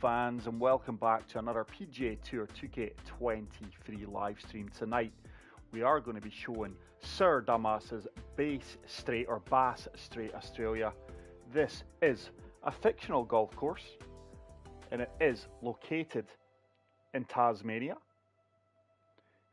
fans, and welcome back to another PGA Tour 2K23 live stream. Tonight we are going to be showing Sir Damas's Bass Strait or Bass Strait, Australia. This is a fictional golf course and it is located in Tasmania.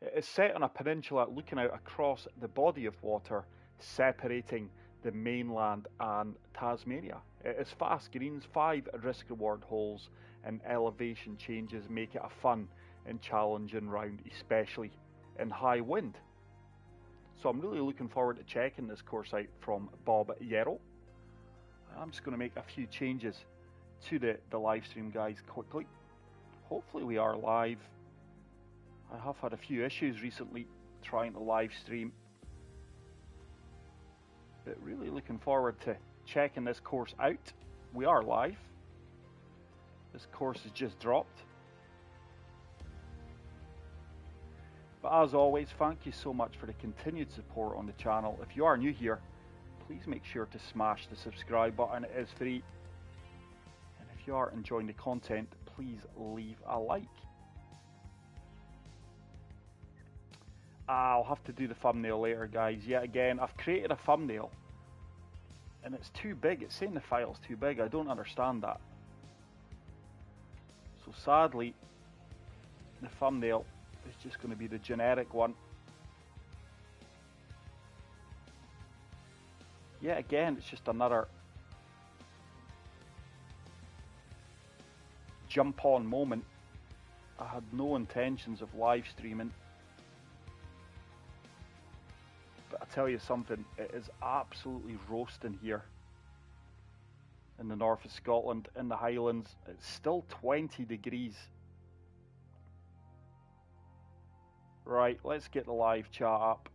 It is set on a peninsula looking out across the body of water separating the mainland and Tasmania. It is fast greens, 5 risk reward holes, and elevation changes make it a fun and challenging round, especially in high wind. So I'm really looking forward to checking this course out from Bob Yarrow. I'm just going to make a few changes to the live stream, guys, quickly. Hopefully we are live. I have had a few issues recently trying to live stream, but really looking forward to checking this course out. We are live. This course has just dropped. But as always, thank you so much for the continued support on the channel. If you are new here, please make sure to smash the subscribe button. It is free. And if you are enjoying the content, please leave a like. I'll have to do the thumbnail later, guys. Yet again, I've created a thumbnail and it's too big. It's saying the file's too big. I don't understand that. So sadly, the thumbnail is just going to be the generic one. Yet again, it's just another jump on moment. I had no intentions of live streaming. But I tell you something, it is absolutely roasting here in the north of Scotland, in the Highlands. It's still 20 degrees. Right, let's get the live chat up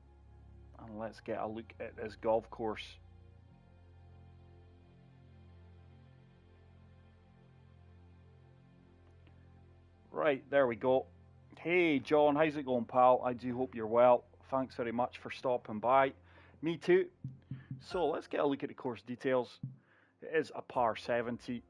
and let's get a look at this golf course. Right, there we go. Hey John, how's it going, pal? I do hope you're well. Thanks very much for stopping by. Me too. So let's get a look at the course details. It is a par 70.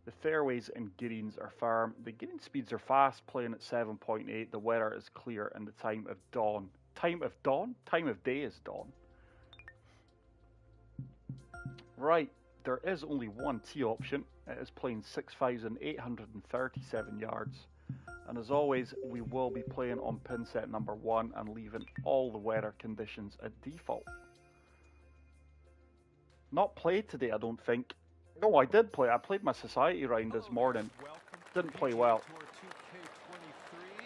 The fairways and greens are firm. The green speeds are fast, playing at 7.8. The weather is clear and the time of dawn. Time of dawn? Time of day is dawn. Right, there is only one tee option. It is playing 6,837 yards. And as always, we will be playing on pin set number 1 and leaving all the weather conditions at default. Not played today, I don't think. No, I did play. I played my society round this morning. Didn't play well.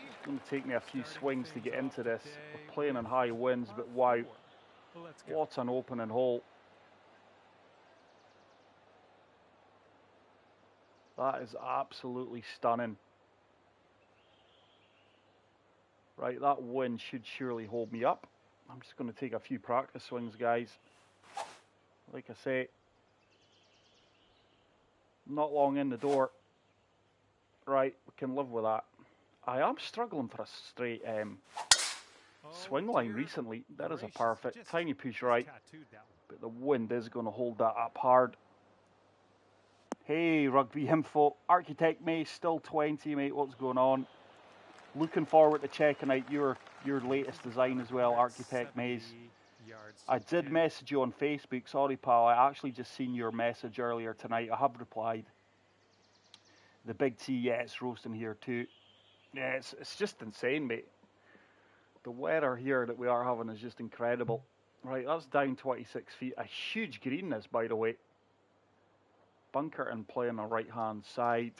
It's going to take me a few swings to get into this. We're playing in high winds, but wow. What an opening hole. That is absolutely stunning. Right, that wind should surely hold me up. I'm just going to take a few practice swings, guys. Like I say, not long in the door. Right, we can live with that. I am struggling for a straight swing line recently. That is a perfect. Tiny push right, but the wind is going to hold that up hard. Hey, Rugby Info. Architect May, still 20, mate. What's going on? Looking forward to checking out your latest design as well, Architect Maze. I did message you on Facebook. Sorry, pal. I actually just seen your message earlier tonight. I have replied. The big T, yeah, it's roasting here too. Yeah, it's just insane, mate. The weather here that we are having is just incredible. Right, that's down 26 feet. A huge green this, by the way. Bunker and play on the right-hand side.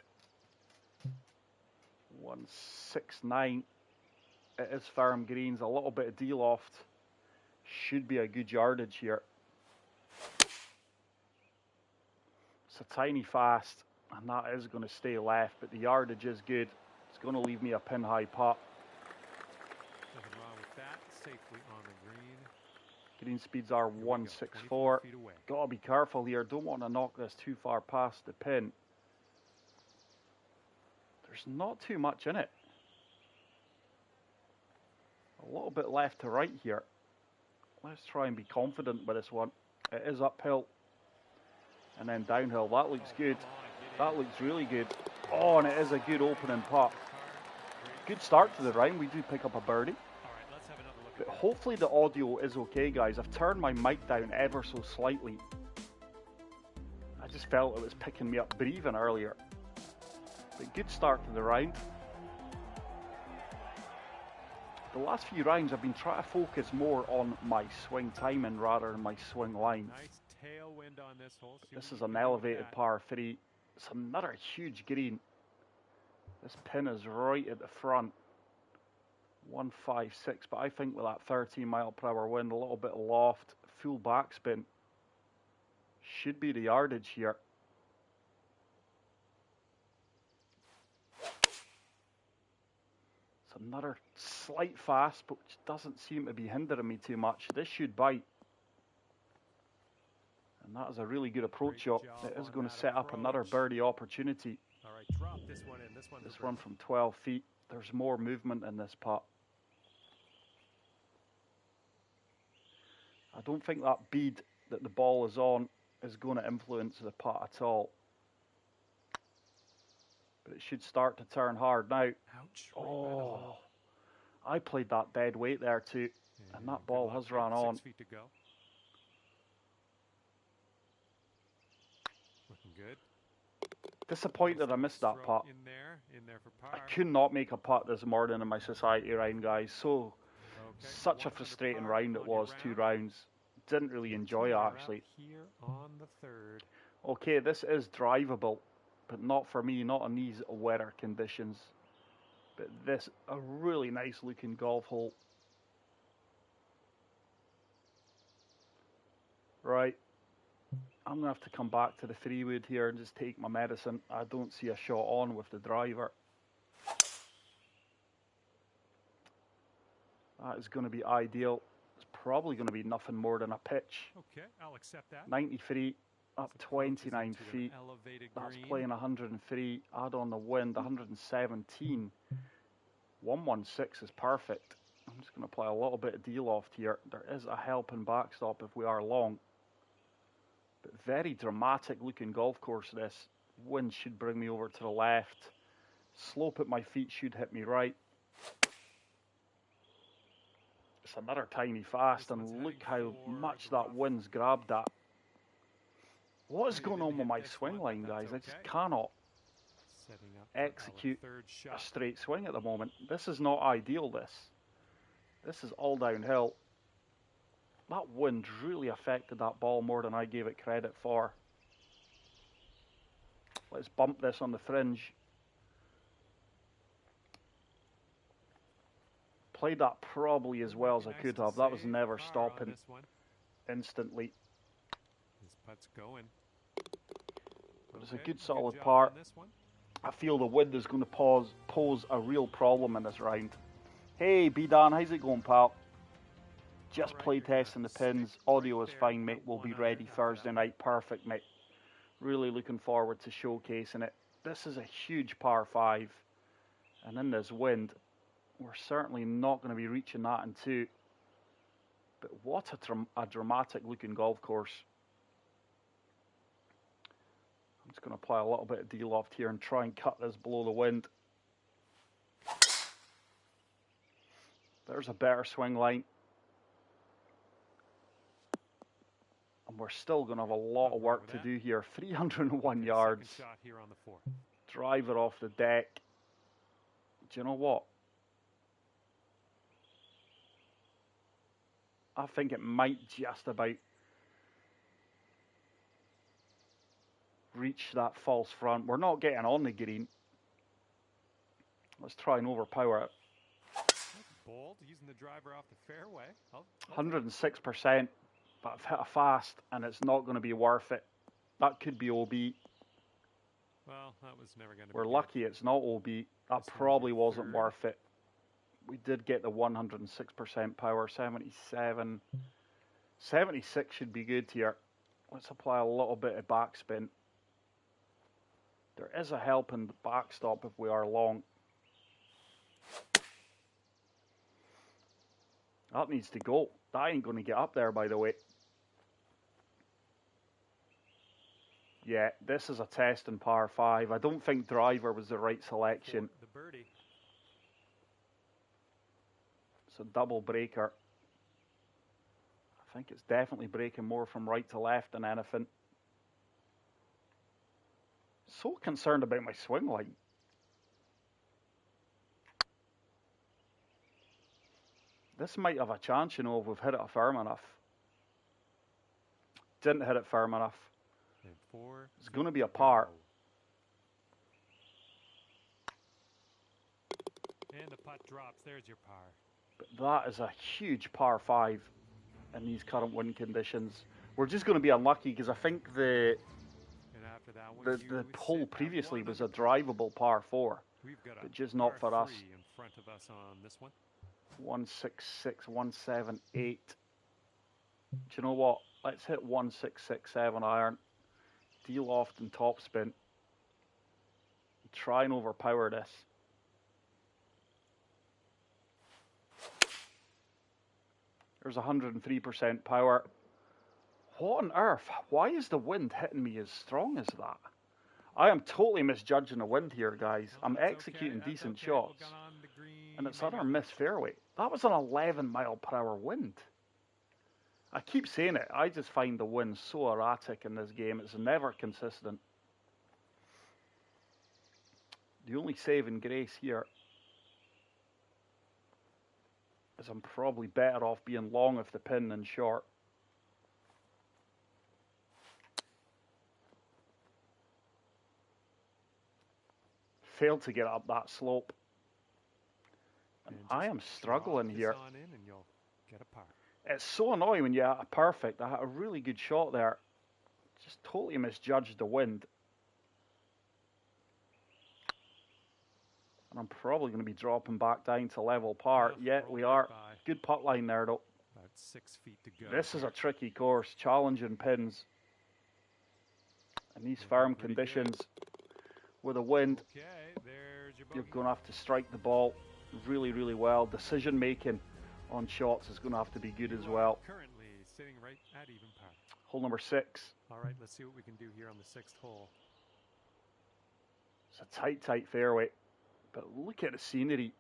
169. It is firm greens, a little bit of de-loft. Should be a good yardage here. It's a tiny fast, and that is going to stay left, but the yardage is good. It's going to leave me a pin-high putt. Nothing wrong with that. Safely on the green. Green speeds are 164. Got to be careful here. Don't want to knock this too far past the pin. There's not too much in it. A little bit left to right here. Let's try and be confident with this one. It is uphill and then downhill. That looks good. That looks really good. Oh, and it is a good opening putt. Good start to the round. We do pick up a birdie. But hopefully the audio is okay, guys. I've turned my mic down ever so slightly. I just felt it was picking me up breathing earlier. But good start to the round. The last few rounds I've been trying to focus more on my swing timing rather than my swing lines. Nice tailwind on this hole. This is an elevated par 3. It's another huge green. This pin is right at the front. 156, but I think with that 13 mile per hour wind, a little bit of loft, full backspin, should be the yardage here. It's another slight fast, but which doesn't seem to be hindering me too much. This should bite. And that is a really good approach shot. It is going to set up another birdie opportunity. All right, drop this one in. This one from 12 feet. There's more movement in this putt. I don't think that bead that the ball is on is going to influence the putt at all. But it should start to turn hard now. Ouch. Oh, I played that dead weight there too. And that ball has run on. 6 feet to go. Looking good. Disappointed I missed that putt. In there for I par. could not make a putt this morning in my society round, guys. Such a frustrating round it was, 2 rounds. Didn't really enjoy it, actually. Here on the third. Okay, this is drivable, but not for me, not in these weather conditions. But this, a really nice looking golf hole. Right. I'm going to have to come back to the 3-wood here and just take my medicine. I don't see a shot on with the driver. That is going to be ideal. It's probably going to be nothing more than a pitch. Okay, I'll accept that. 93, up 29 feet. That's playing 103. Add on the wind, 117. 116 is perfect. I'm just going to play a little bit of de-loft here. There is a helping backstop if we are long. But very dramatic looking golf course this. Wind should bring me over to the left. Slope at my feet should hit me right. It's another tiny fast, and look how much that wind's grabbed that. What is going on with my swing line, guys? I just cannot execute a straight swing at the moment. This is not ideal, this is all downhill. That wind really affected that ball more than I gave it credit for. Let's bump this on the fringe. Played that probably as well as I could have. That was never stopping instantly. This putt's going. But it's a good solid par. I feel the wind is going to pose a real problem in this round. Hey B-Dan, how's it going, pal? Just play testing the pins. Audio is fine, mate. We'll be ready Thursday night. Perfect, mate. Really looking forward to showcasing it. This is a huge par 5. And in this wind, we're certainly not going to be reaching that in 2. But what a dramatic looking golf course. I'm just going to apply a little bit of de-loft here and try and cut this below the wind. There's a better swing line. And we're still going to have a lot of work to do here. 301 yards. Drive it off the deck. Do you know what? I think it might just about reach that false front. We're not getting on the green. Let's try and overpower it. Bold, using the driver off the fairway. 106%, but I've hit a fast and it's not going to be worth it. That could be OB. Well, that was never going to be. We're lucky it's not OB. That probably wasn't worth it. We did get the 106% power, 77. 76 should be good here. Let's apply a little bit of backspin. There is a helping backstop if we are long. That needs to go. That ain't going to get up there, by the way. Yeah, this is a test in par 5. I don't think driver was the right selection. For the birdie. It's a double breaker. I think it's definitely breaking more from right to left than anything. So concerned about my swing line. This might have a chance, you know, if we've hit it firm enough. Didn't hit it firm enough. And 4. It's going to be a par. And the putt drops. There's your par. But that is a huge par 5 in these current wind conditions. We're just going to be unlucky because I think the hole previously was a drivable par 4, but just not for us. In front of us on this one. 166, 178. Do you know what? Let's hit 1667 iron. Deal off and topspin. Try and overpower this. There's 103% power. What on earth? Why is the wind hitting me as strong as that? I am totally misjudging the wind here, guys. I'm executing decent shots. And it's on our missed fairway. That was an 11 mile per hour wind. I keep saying it. I just find the wind so erratic in this game. It's never consistent. The only saving grace here is I'm probably better off being long of the pin than short. Failed to get up that slope. And I am struggling here. It's so annoying when you had a perfect. I had a really good shot there. Just totally misjudged the wind. And I'm probably going to be dropping back down to level par. Yeah, we are. Good putt line there, though. About 6 feet to go. This is a tricky course. Challenging pins. In these firm conditions, with a wind, you're going to have to strike the ball really, really well. Decision making on shots is going to have to be good as well. Currently sitting right at even par. Hole number 6. All right, let's see what we can do here on the 6th hole. It's a tight, tight fairway. But look at the scenery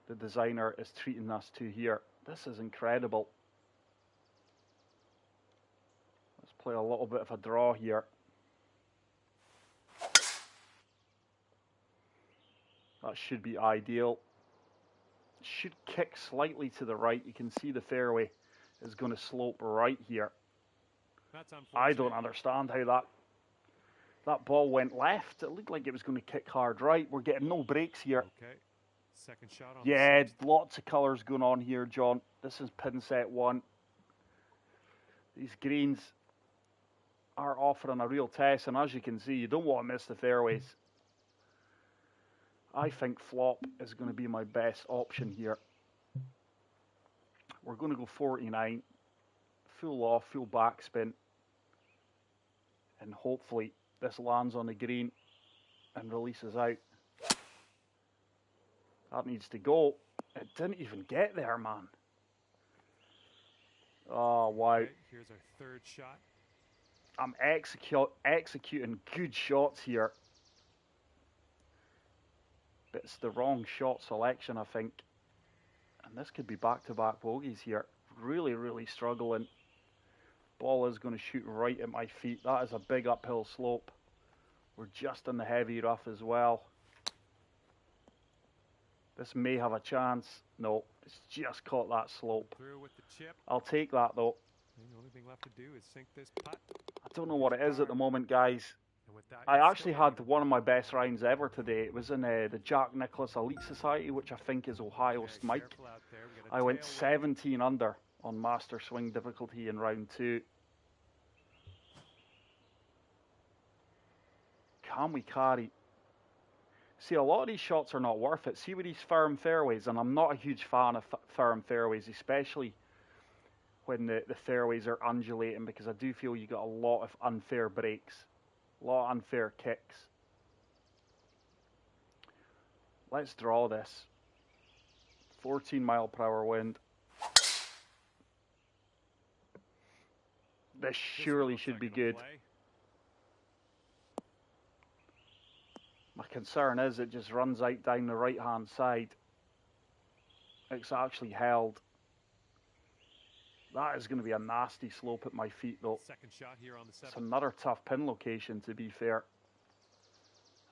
the designer is treating us to here. This is incredible. Let's play a little bit of a draw here. That should be ideal. Should kick slightly to the right. You can see the fairway is going to slope right here. I don't understand how that ball went left. It looked like it was going to kick hard right. We're getting no breaks here. Okay. Second shot on yeah, lots of colours going on here, John. This is pin set 1. These greens are offering a real test, and as you can see, you don't want to miss the fairways. I think flop is going to be my best option here. We're going to go 49, full off, full backspin, and hopefully this lands on the green and releases out. That needs to go. It didn't even get there, man. Oh, wow. Okay, here's our 3rd shot. I'm executing good shots here. But it's the wrong shot selection, I think. And this could be back-to-back bogeys here. Really, really struggling. Ball is going to shoot right at my feet. That is a big uphill slope. We're just in the heavy rough as well. This may have a chance. No, it's just caught that slope. Through with the chip. I'll take that, though. And the only thing left to do is sink this putt. I don't know what it is at the moment, guys. I actually had one of my best rounds ever today. It was in the Jack Nicklaus Elite Society, which I think is Ohio's Mike. I went 17 under on master swing difficulty in round 2. Can we carry? See, a lot of these shots are not worth it. See with these firm fairways, and I'm not a huge fan of firm fairways, especially when the fairways are undulating, because I do feel you got a lot of unfair breaks. A lot of unfair kicks. Let's draw this. 14 mile per hour wind. This surely should be good. My concern is it just runs out down the right-hand side. It's actually held. That is going to be a nasty slope at my feet, though. Second shot here on the It's another tough pin location, to be fair.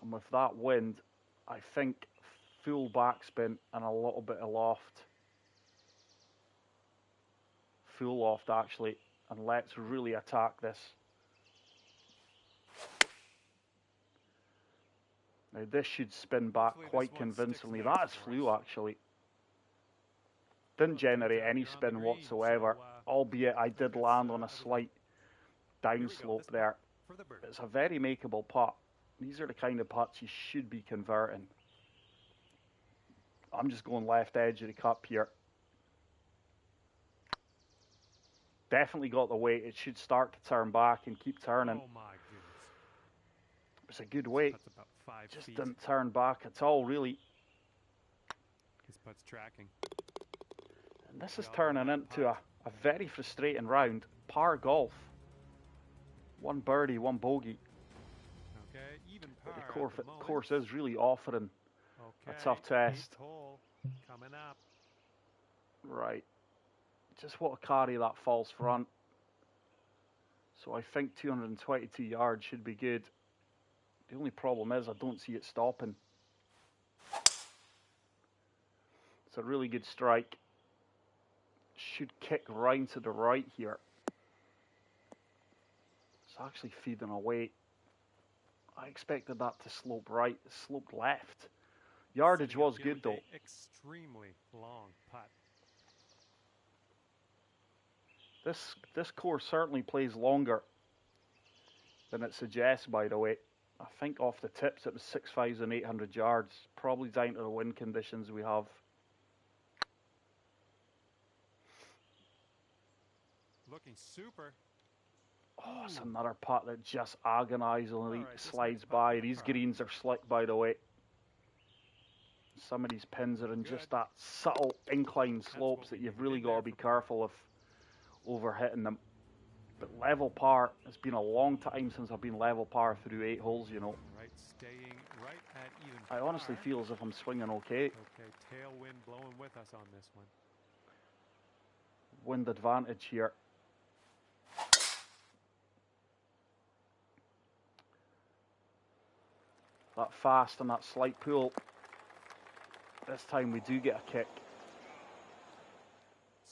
And with that wind, I think full backspin and a little bit of loft. Full loft, actually. And let's really attack this. Now, this should spin back quite convincingly. That is flew, actually. Didn't generate any spin whatsoever, albeit I did land on a slight downslope there. It's a very makeable putt. These are the kind of putts you should be converting. I'm just going left edge of the cup here. Definitely got the weight. It should start to turn back and keep turning. Oh my goodness. It's a good weight. That's about 5 Just feet. didn't turn back at all, really. His putt's tracking. And this is turning into a very frustrating round. Par golf. 1 birdie, 1 bogey. Okay, even But par the at the moment. course is really offering Okay, a tough test. 8th hole coming up. Right. Just want to carry that false front. So I think 222 yards should be good. The only problem is I don't see it stopping. It's a really good strike. Should kick right to the right here. It's actually feeding away. I expected that to slope right. It sloped left. Yardage Setting up was here good with though. a extremely long putt. This course certainly plays longer than it suggests, by the way. I think off the tips it was 6,800 yards. Probably down to the wind conditions we have. Looking super. Oh, it's another putt that just agonizingly Alright, this slides next putt by. will be These par. greens are slick, by the way. Some of these pins are in just that subtle incline slopes that you've really got to be careful of overhitting them. But level par, it's been a long time since I've been level par through 8 holes, you know. Right, staying right at even I honestly par. feel as if I'm swinging okay. Okay, tailwind blowing with us on this one. Wind advantage here. That fast and that slight pull. This time we do get a kick.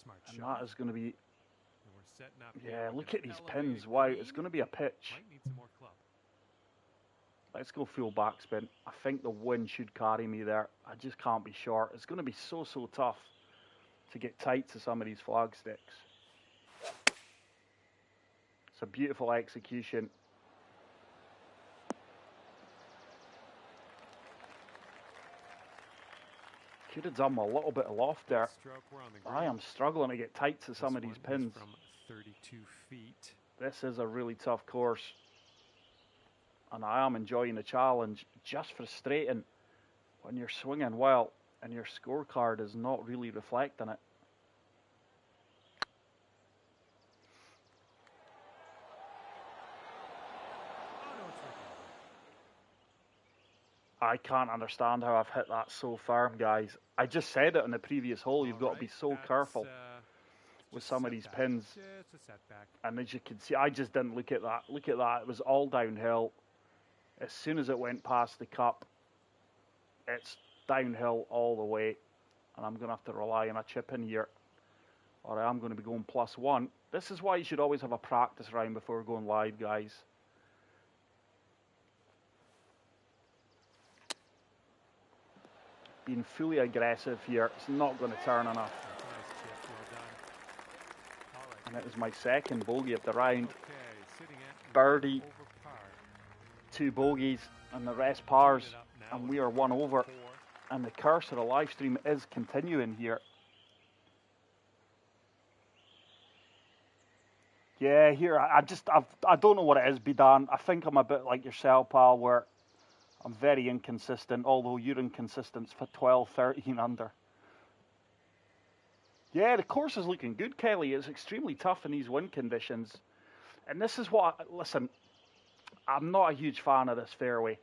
Smart And shot. that is going to be... And we're setting up here Yeah, with look an at these elevated pins. Wow, green. it's going to be a pitch. Might need some more club. Let's go full backspin. I think the wind should carry me there. I just can't be short. It's going to be so tough to get tight to some of these flag sticks. It's a beautiful execution. Could have done a little bit of loft there. Stroke, we're on the green. I am struggling to get tight to some This of these one is pins. from 32 feet. This is a really tough course. And I am enjoying the challenge. Just frustrating when you're swinging well and your scorecard is not really reflecting it. I can't understand how I've hit that so firm, guys. I just said it in the previous hole. You've got to be so careful with some of these pins. Just a setback. And as you can see, I just didn't look at that. Look at that. It was all downhill. As soon as it went past the cup, it's downhill all the way. And I'm going to have to rely on a chip in here, or I am going to be going +1. This is why you should always have a practice round before going live, guys. Being fully aggressive here, it's not going to turn enough. Nice chip, well done. All right. And it was my second bogey of the round. Okay, sitting at Birdie, over par. 2 bogeys, and the rest pars. Teeing it up now And with we are 1 over. 4. And the curse of the live stream is continuing here. Yeah, here, I don't know what it is, Bidan. I think I'm a bit like yourself, pal, where I'm very inconsistent, although you're inconsistent for 12, 13 under. Yeah, the course is looking good, Kelly. It's extremely tough in these wind conditions. And this is what, listen, I'm not a huge fan of this fairway.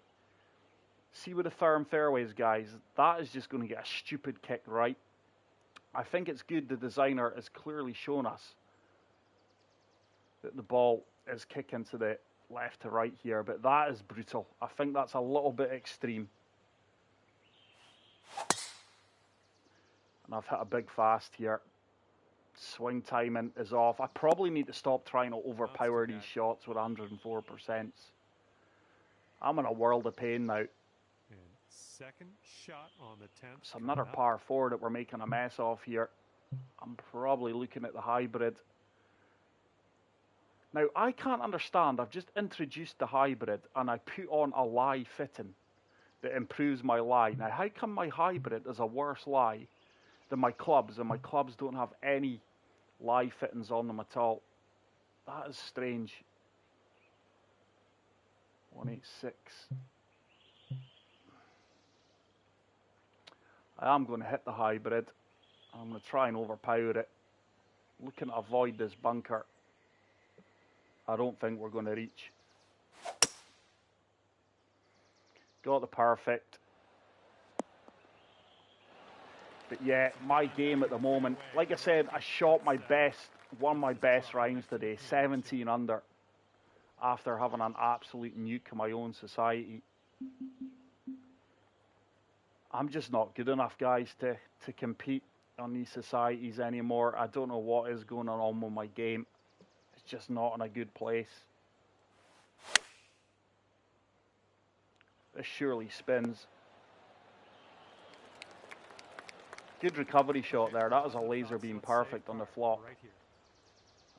See with the firm fairways, guys, that is just going to get a stupid kick right. I think it's good the designer has clearly shown us that the ball is kicking to the left to right here, but that is brutal. I think that's a little bit extreme. And I've hit a big fast here. Swing timing is off. I probably need to stop trying to overpower these shots with 104%. I'm in a world of pain now. And second shot on the 10th. It's another par 4 that we're making a mess of here. I'm probably looking at the hybrid. Now, I can't understand. I've just introduced the hybrid and I put on a lie fitting that improves my lie. Now, how come my hybrid is a worse lie than my clubs, and my clubs don't have any lie fittings on them at all? That is strange. 186. I am going to hit the hybrid. I'm going to try and overpower it. Looking to avoid this bunker. I don't think we're going to reach. Got the perfect. But yeah, my game at the moment, like I said, I shot my best, one of my best rounds today, 17 under, after having an absolute nuke in my own society. I'm just not good enough, guys, to compete on these societies anymore. I don't know what is going on with my game. It's just not in a good place. This surely spins. Good recovery shot there. That was a laser beam perfect on the flop.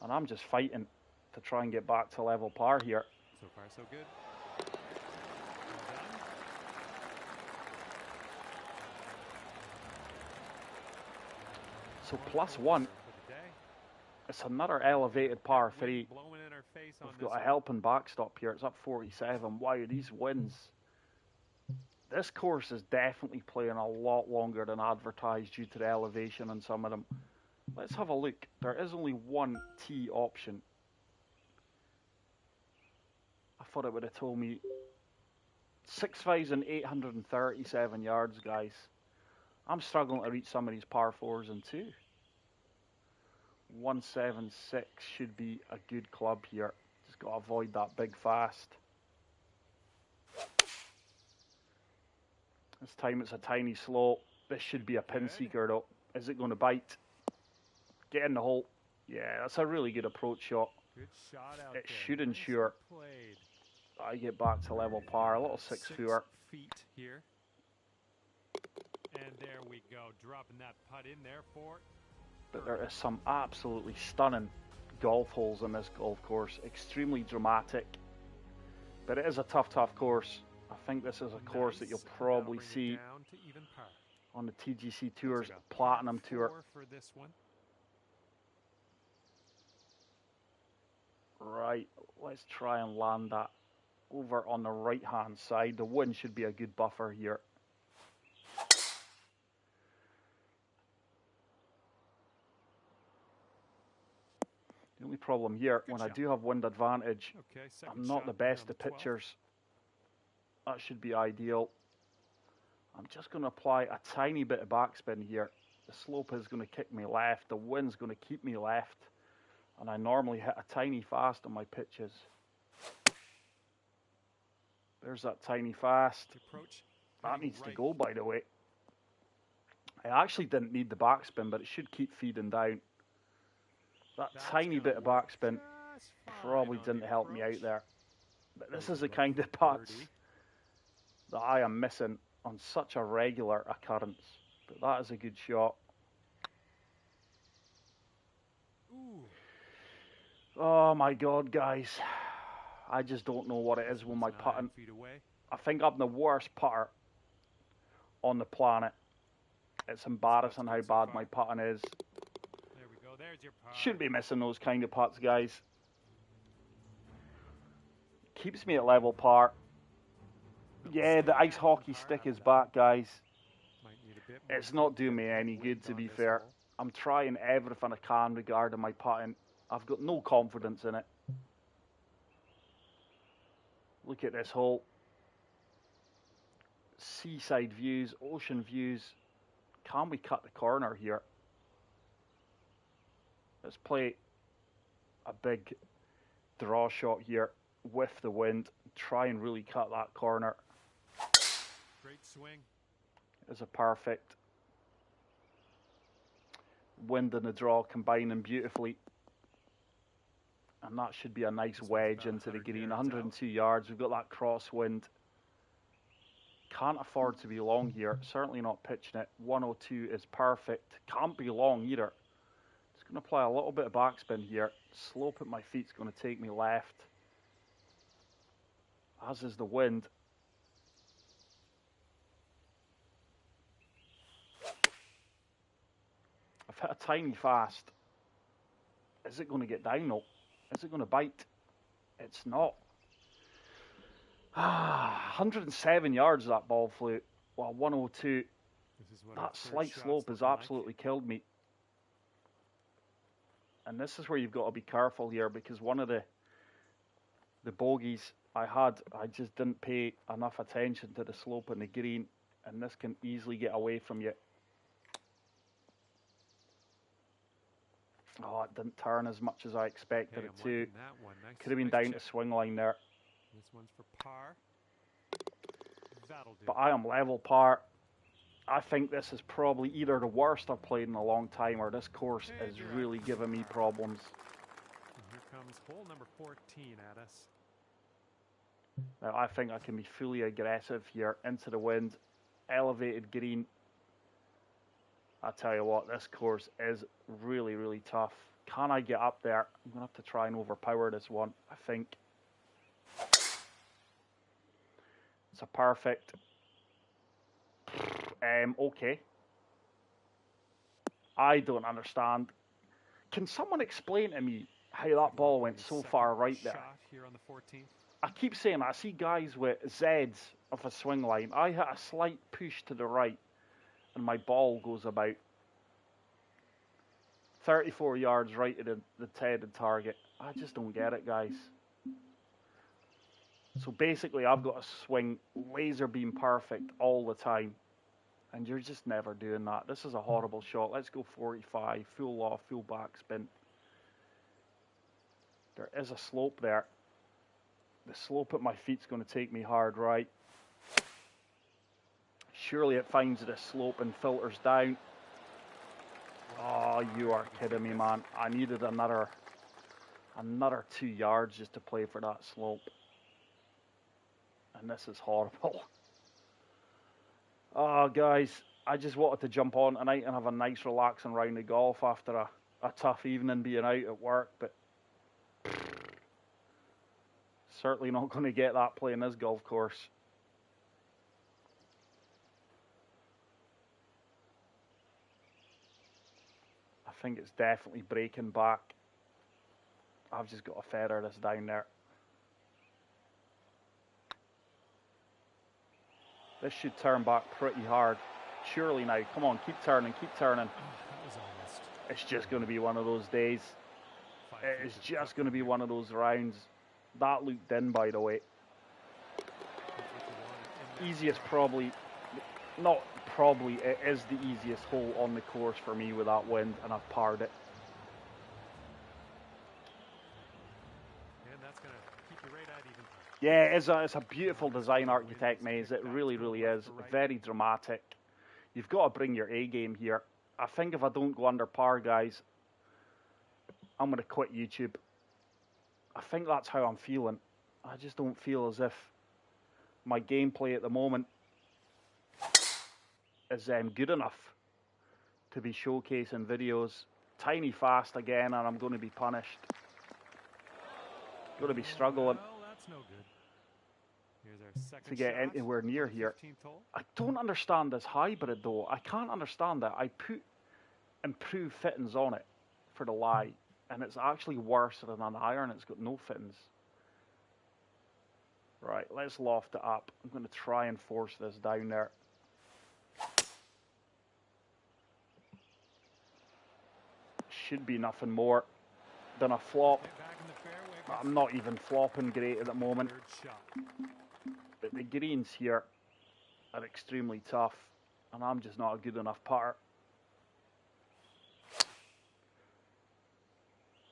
And I'm just fighting to try and get back to level par here. So far, so good. So +1. It's another elevated par 3. We've got a helping backstop here. It's up 47. Wow, these wins. This course is definitely playing a lot longer than advertised due to the elevation on some of them. Let's have a look. There is only one tee option. I thought it would have told me 6,837 yards, guys. I'm struggling to reach some of these par 4s and 2. 176 should be a good club here. Just got to avoid that big fast. This time it's a tiny slope. This should be a pin seeker though. Is it going to bite? Get in the hole. Yeah, that's a really good approach shot. Good shot out it there. Should ensure I get back to level par. A little 6-footer. 6 feet here. And there we go. Dropping that putt in there for. But there is some absolutely stunning golf holes in this golf course. Extremely dramatic. But it is a tough course. I think this is a course that you'll probably see on the TGC Tours Platinum Tour. For this one. Right, let's try and land that over on the right hand side. The wind should be a good buffer here. The only problem here, when I do have wind advantage, I'm not the best at pictures. That should be ideal. I'm just going to apply a tiny bit of backspin here. The slope is going to kick me left. The wind's going to keep me left. And I normally hit a tiny fast on my pitches. There's that tiny fast. That needs to go, by the way. I actually didn't need the backspin, but it should keep feeding down. That tiny bit of backspin probably didn't help me out there. But this is the kind of putts that I am missing on such a regular occurrence. But that is a good shot. Oh my God, guys. I just don't know what it is with my putting. I think I'm the worst putter on the planet. It's embarrassing how bad my putting is. There we go. There's your putt. Shouldn't be missing those kind of putts, guys. Keeps me at level par. Yeah, the ice hockey stick is back, guys. It's not doing me any good, to be fair. I'm trying everything I can regarding my putting. I've got no confidence in it. Look at this hole. Seaside views, ocean views. Can we cut the corner here? Let's play a big draw shot here with the wind. Try and really cut that corner. Great swing. It's a perfect. Wind and the draw combining beautifully. And that should be a nice wedge into the green. 102 yards. We've got that crosswind. Can't afford to be long here. Certainly not pitching it. 102 is perfect. Can't be long either. Just going to apply a little bit of backspin here. Slope at my feet's going to take me left. As is the wind. I've hit a tiny fast. Is it going to get down though? Is it going to bite? It's not. 107 yards that ball flew. Well, 102. That slight slope has absolutely killed me. And this is where you've got to be careful here, because one of the bogeys I had, I just didn't pay enough attention to the slope and the green, and this can easily get away from you. Oh, it didn't turn as much as I expected it to. Nice. Could have been down to swing line there. This one's for par. That'll do. But I am level par. I think this is probably either the worst I've played in a long time, or this course is really giving me problems. And here comes hole number 14 at us. Now, I think I can be fully aggressive here, into the wind, elevated green. I tell you what, this course is really, really tough. Can I get up there? I'm going to have to try and overpower this one, I think. It's a perfect. Okay. I don't understand. Can someone explain to me how that ball went so far right there? Shot here on the 14th. I keep saying I see guys with Zs of a swing line. I hit a slight push to the right, and my ball goes about 34 yards right to the intended target. I just don't get it, guys. So basically, I've got to swing laser beam perfect all the time, and you're just never doing that. This is a horrible shot. Let's go 45, full off, full backspin. There is a slope there. The slope at my feet's going to take me hard right. Surely it finds the slope and filters down. Oh, you are kidding me, man. I needed another 2 yards just to play for that slope. And this is horrible. Oh, guys, I just wanted to jump on tonight and have a nice relaxing round of golf after a tough evening being out at work, but certainly not going to get that playing this golf course. I think it's definitely breaking back. I've just got to feather this down there. This should turn back pretty hard. Surely now. Come on, keep turning, keep turning. That was almost. It's just going to be one of those days. It is just going to be one of those rounds. That looped in, by the way. Easiest probably, not probably, it is the easiest hole on the course for me with that wind, and I've parred it. And that's going to keep you right at even. Yeah, it's a beautiful design architect maze. It really, really is. Very dramatic. You've got to bring your A game here. I think if I don't go under par, guys, I'm going to quit YouTube. I think that's how I'm feeling. I just don't feel as if my gameplay at the moment is good enough to be showcasing videos. Tiny fast again, and I'm going to be punished. Going to be struggling. Well, that's no good. Here's our second To get shot anywhere near here. 15th hole. I don't understand this hybrid though. I can't understand that. I put improved fittings on it for the lie, and it's actually worse than an iron. It's got no fittings. Right, let's loft it up. I'm going to try and force this down there. Should be nothing more than a flop. Get back in the fairway I'm not even flopping great at the moment. Third shot. But the greens here are extremely tough, and I'm just not a good enough putter.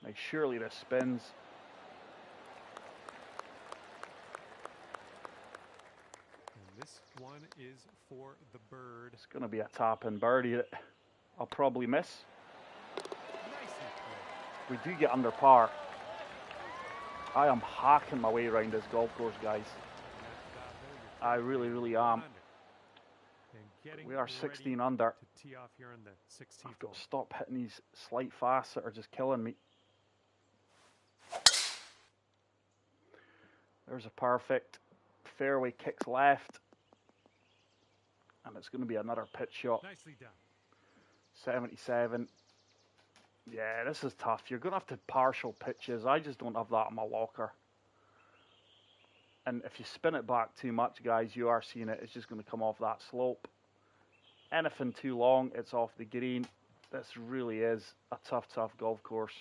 Now surely this spins. And this one is for the bird. It's going to be a tap-in birdie that I'll probably miss. Nicely played. We do get under par. I am hacking my way around this golf course, guys. I really, really am. We are 16 under. To tee off here on the 16th I've got hole. to stop hitting these slight fasts that are just killing me. There's a perfect. Fairway kicks left. And it's going to be another pitch shot. Nicely done. 77. Yeah, this is tough. You're going to have to partial pitches. I just don't have that in my locker. And if you spin it back too much, guys, you are seeing it. It's just going to come off that slope. Anything too long, it's off the green. This really is a tough, tough golf course.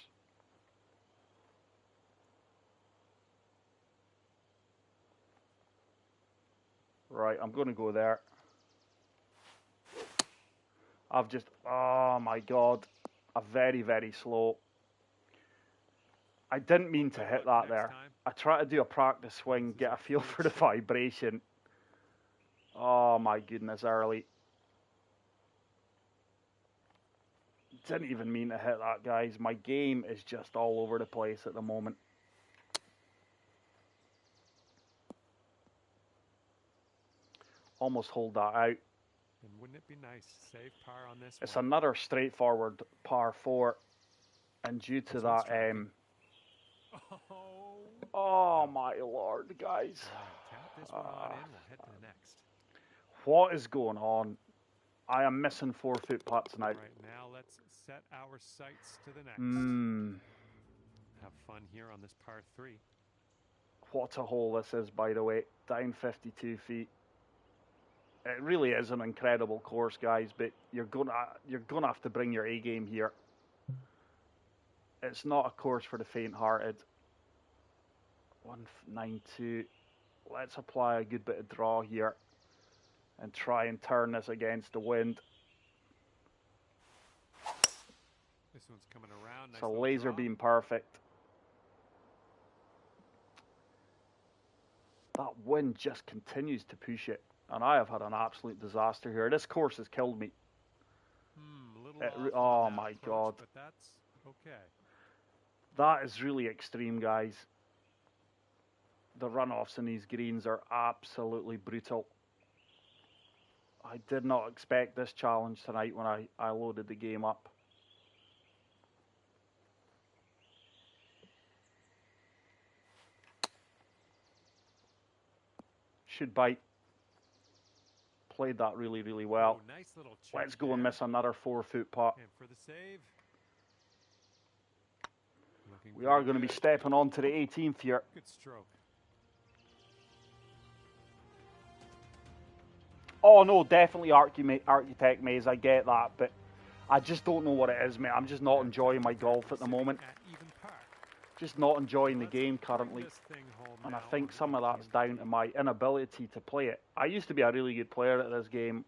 Right, I'm going to go there. I've just, oh my God, a very, very slow. I didn't mean to hit that there. I tried to do a practice swing, get a feel for the vibration. Oh my goodness, early. Didn't even mean to hit that, guys. My game is just all over the place at the moment. Almost hold that out. And wouldn't it be nice to save par on this It's one? another straightforward par 4. And due to that, oh my Lord, guys. Tap this one on in. We'll head to the next. What is going on? I am missing 4-foot putts now. Right now, let's set our sights to the next. Have fun here on this par 3. What a hole this is, by the way. Down 52 feet. It really is an incredible course, guys, but you're gonna have to bring your A game here. It's not a course for the faint-hearted. 192. Let's apply a good bit of draw here and try and turn this against the wind. This one's coming around. It's a laser beam perfect. That wind just continues to push it, and I have had an absolute disaster here. This course has killed me. Oh my God. But that's okay. That is really extreme, guys. The runoffs in these greens are absolutely brutal. I did not expect this challenge tonight when I loaded the game up. Should bite. Played that really, really well. Oh, nice little chip Let's go and miss another 4-foot putt. And for the save. We are going to be stepping on to the 18th here. Good stroke. Oh no, definitely Architect Maze, I get that, but I just don't know what it is, mate. I'm just not enjoying my golf at the moment. Just not enjoying the game currently. And I think some of that's down to my inability to play it. I used to be a really good player at this game.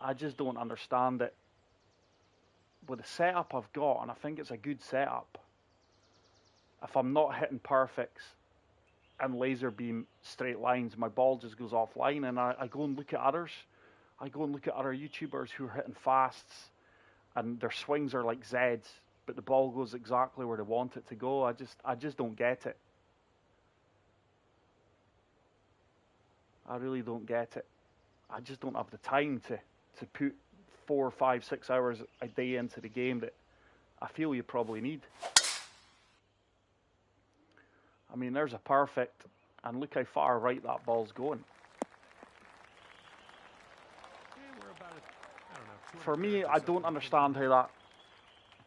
I just don't understand it. With the setup I've got, and I think it's a good setup, if I'm not hitting perfects and laser beam straight lines, my ball just goes offline, and I go and look at others. I go and look at other YouTubers who are hitting fasts, and their swings are like Zeds, but the ball goes exactly where they want it to go. I just don't get it. I really don't get it. I just don't have the time to put 4, 5, 6 hours a day into the game that I feel you probably need. I mean, there's a perfect, and look how far right that ball's going. For me, I don't understand how that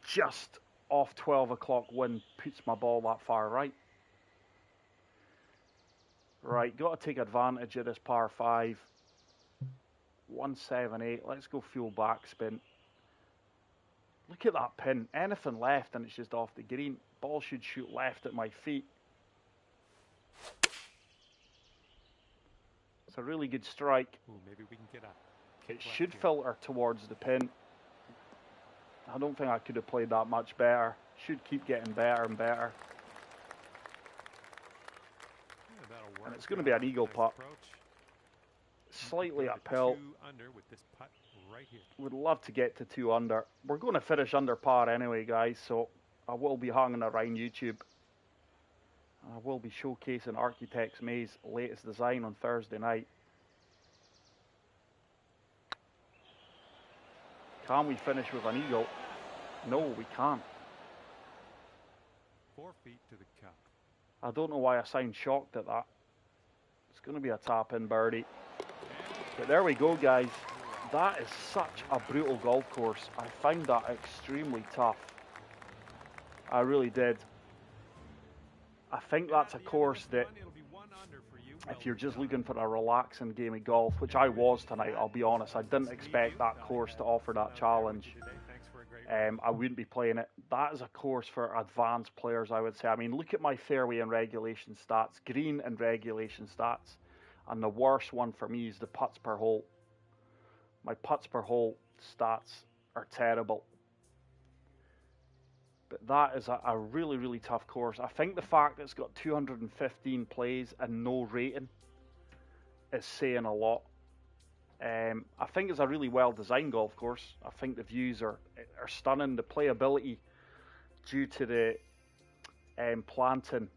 just off 12 o'clock wind puts my ball that far right. Right, got to take advantage of this par 5. 178, let's go full backspin. Look at that pin. Anything left and it's just off the green. Ball should shoot left at my feet. It's a really good strike. Ooh, maybe we can get a It should filter towards the pin. I don't think I could have played that much better. Should keep getting better and better. Yeah, and it's going to be an eagle putt. Slightly uphill. 2 under with this putt right here. Would love to get to 2 under. We're going to finish under par anyway, guys, so I will be hanging around YouTube. I will be showcasing Architects Maze latest design on Thursday night. Can we finish with an eagle? No, we can't. 4 feet to the cup. I don't know why I sound shocked at that. It's going to be a tap-in birdie. But there we go, guys. That is such a brutal golf course. I found that extremely tough. I really did. I think that's a course that, if you're just looking for a relaxing game of golf, which I was tonight, I'll be honest, I didn't expect that course to offer that challenge. I wouldn't be playing it. That is a course for advanced players, I would say. I mean, look at my fairway and regulation stats, green and regulation stats. And the worst one for me is the putts per hole. My putts per hole stats are terrible. But that is a really, really tough course. I think the fact that it's got 215 plays and no rating is saying a lot. I think it's a really well-designed golf course. I think the views are stunning. The playability, due to the planting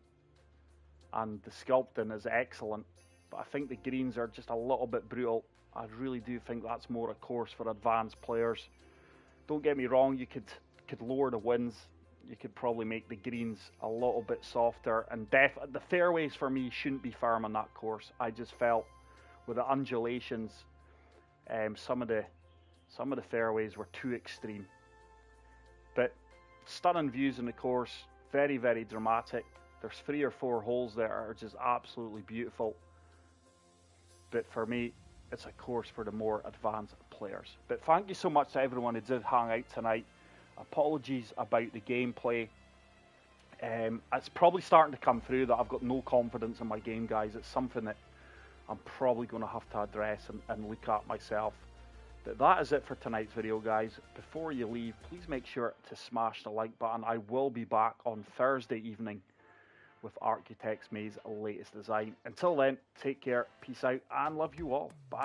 and the sculpting, is excellent. But I think the greens are just a little bit brutal. I really do think that's more a course for advanced players. Don't get me wrong, you could lower the winds. You could probably make the greens a little bit softer. And the fairways for me shouldn't be firm on that course. I just felt with the undulations, some of the fairways were too extreme. But stunning views in the course, very, very dramatic. There's 3 or 4 holes there are just absolutely beautiful. But for me, it's a course for the more advanced players. But thank you so much to everyone who did hang out tonight. Apologies about the gameplay. It's probably starting to come through that I've got no confidence in my game, guys. It's something that I'm probably going to have to address and look at myself. But that is it for tonight's video, guys. Before you leave, please make sure to smash the like button. I will be back on Thursday evening with Architects Maze latest design. Until then, take care, peace out, and love you all. Bye.